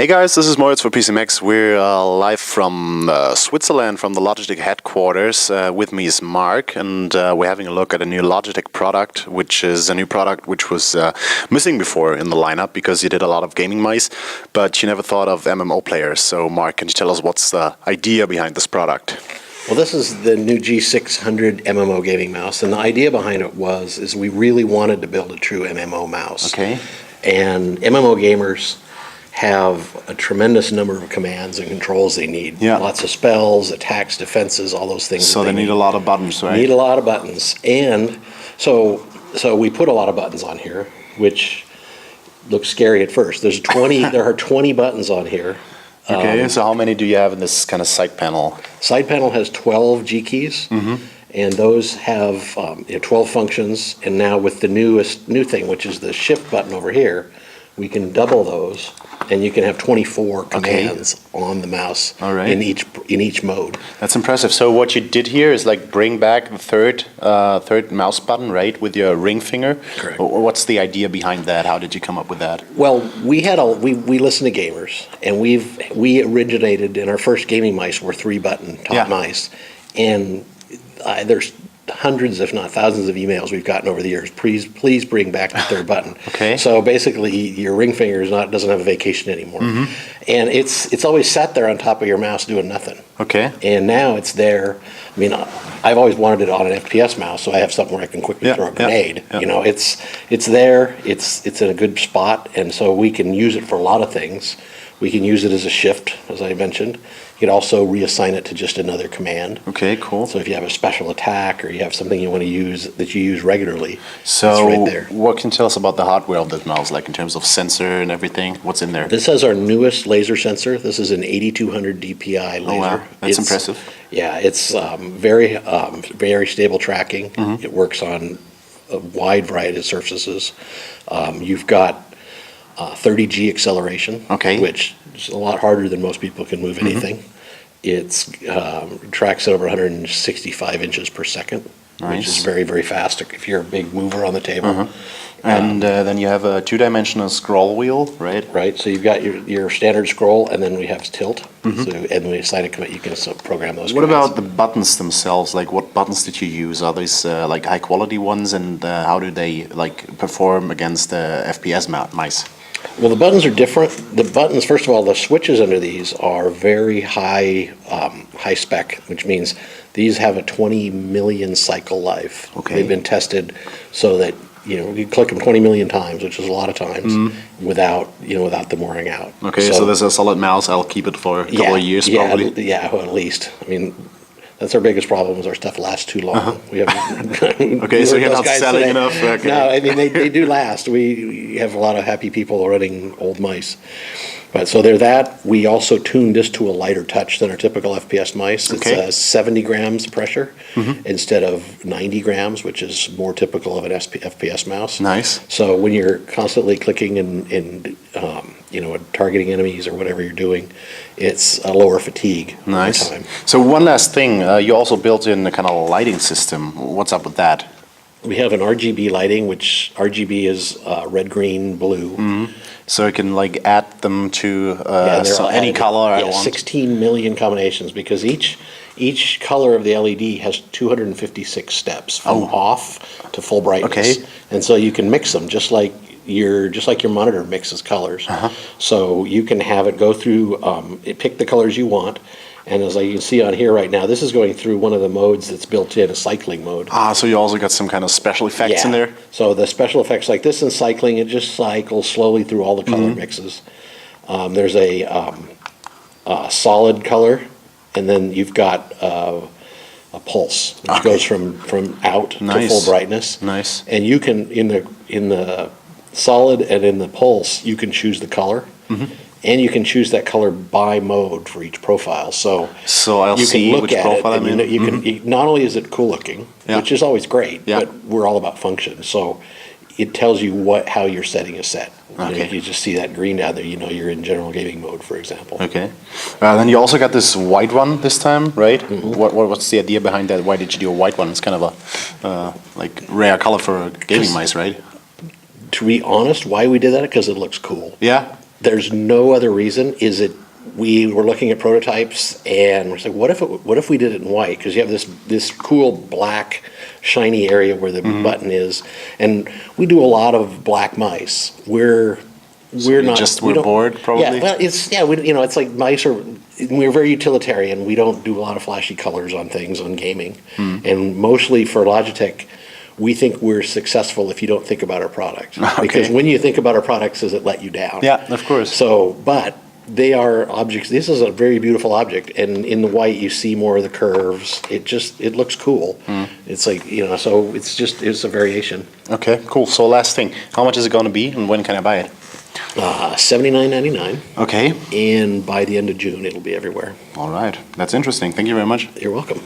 Hey guys, this is Moritz for PCMX. We're live from Switzerland, from the Logitech headquarters. With me is Mark, and we're having a look at a new Logitech product, which is a new product which was missing before in the lineup because you did a lot of gaming mice, but you never thought of MMO players. So Mark, can you tell us what's the idea behind this product? Well, this is the new G600 MMO-Gaming-Maus, and the idea behind it is we really wanted to build a true MMO mouse. Okay. And MMO gamers have a tremendous number of commands and controls they need. Yeah. Lots of spells, attacks, defenses, all those things. So they need a lot of buttons, right? Need a lot of buttons. And so we put a lot of buttons on here, which looks scary at first. There are 20 buttons on here. Okay, so how many do you have in this kind of side panel? Side panel has 12 G keys. Mm-hmm. And those have 12 functions. And now with the new thing, which is the shift button over here, we can double those, and you can have 24 commands on the mouse. All right. in each mode. That's impressive. So what you did here is like bring back the third mouse button, right, with your ring finger. Correct. What's the idea behind that? How did you come up with that? Well, we listen to gamers, and we originated in our first gaming mice were 3-button top mice, and there's hundreds, if not thousands, of emails we've gotten over the years. Please bring back the third button. Okay. So basically, your ring finger doesn't have a vacation anymore, and it's always sat there on top of your mouse doing nothing. Okay. And now it's there. I mean, I've always wanted it on an FPS mouse, so I have something where I can quickly throw a grenade. Yeah. You know, it's there. It's in a good spot, and so we can use it for a lot of things. We can use it as a shift, as I mentioned. You can also reassign it to just another command. Okay, cool. So if you have a special attack or you have something you want to use that you use regularly, So it's right there. what can you tell us about the hardware of this mouse, like in terms of sensor and everything? What's in there? This has our newest laser sensor. This is an 8200 DPI laser. Oh wow, that's impressive. Yeah, it's very stable tracking. It works on a wide variety of surfaces. You've got 30G acceleration, which is a lot harder than most people can move anything. It's tracks at over 165 inches per second, which is very, very fast if you're a big mover on the table. And then you have a 2-dimensional scroll wheel, right? Right, so you've got your standard scroll, and then we have tilt. So, and we assign a command, you can program those. What commands. about the buttons themselves? Like, what buttons did you use? Are these like high quality ones, and how do they like perform against the FPS mice? Well, the buttons are different. The buttons, first of all, the switches under these are very high spec, which means these have a 20 million cycle life. Okay. They've been tested so that you click them 20 million times, which is a lot of times, without them wearing out. Okay, so there's a solid mouse. I'll keep it for a couple of years, probably. Well, at least. I mean, that's our biggest problem is our stuff lasts too long. We have Okay, so you're not selling enough? Okay. No, I mean, they do last. We have a lot of happy people running old mice. But so they're that. We also tuned this to a lighter touch than our typical FPS mice. It's 70 grams pressure instead of 90 grams, which is more typical of an FPS mouse. Nice. So when you're constantly clicking and targeting enemies or whatever you're doing, it's a lower fatigue. Nice. Time. So one last thing, you also built in a kind of lighting system. What's up with that? We have an RGB lighting, which RGB is red, green, blue. So you can like add them to They're all any added. color I want. 16 million combinations, because each color of the LED has 256 steps from off to full brightness. Okay. And so you can mix them just like your monitor mixes colors. So you can have it go through, pick the colors you want. And as you can see on here right now, this is going through one of the modes that's built in, a cycling mode. So you also got some kind of special effects in there? So the special effects like this in cycling, it just cycles slowly through all the color mixes. There's a solid color, and then you've got a pulse, which goes from out to full brightness. Nice. And you can, in the solid and in the pulse, you can choose the color. And you can choose that color by mode for each profile. So I'll you see can look which at profile it, I'm and in. not only is it cool looking, which is always great, but we're all about function. So it tells you how your setting is set. You just see that green down there, you're in general gaming mode, for example. Okay. Then you also got this white one this time, right? What's the idea behind that? Why did you do a white one? It's kind of a like rare color for gaming mice, right? To be honest, why we did that? Because it looks cool. Yeah. There's no other reason. We were looking at prototypes and we're saying, what if we did it in white? Because you have this cool black shiny area where the button is, and we do a lot of black mice. We're bored probably. Yeah, well, it's like mice are. We're very utilitarian. We don't do a lot of flashy colors on things on gaming, and mostly for Logitech. We think we're successful if you don't think about our product. Okay. Because when you think about our products, does it let you down? Yeah, of course. So, but they are objects. This is a very beautiful object, and in the white you see more of the curves. It looks cool. It's like, so it's a variation. Okay, cool. So last thing, how much is it going to be, and when can I buy it? $79.99. Okay. And by the end of June, it'll be everywhere. All right. That's interesting. Thank you very much. You're welcome.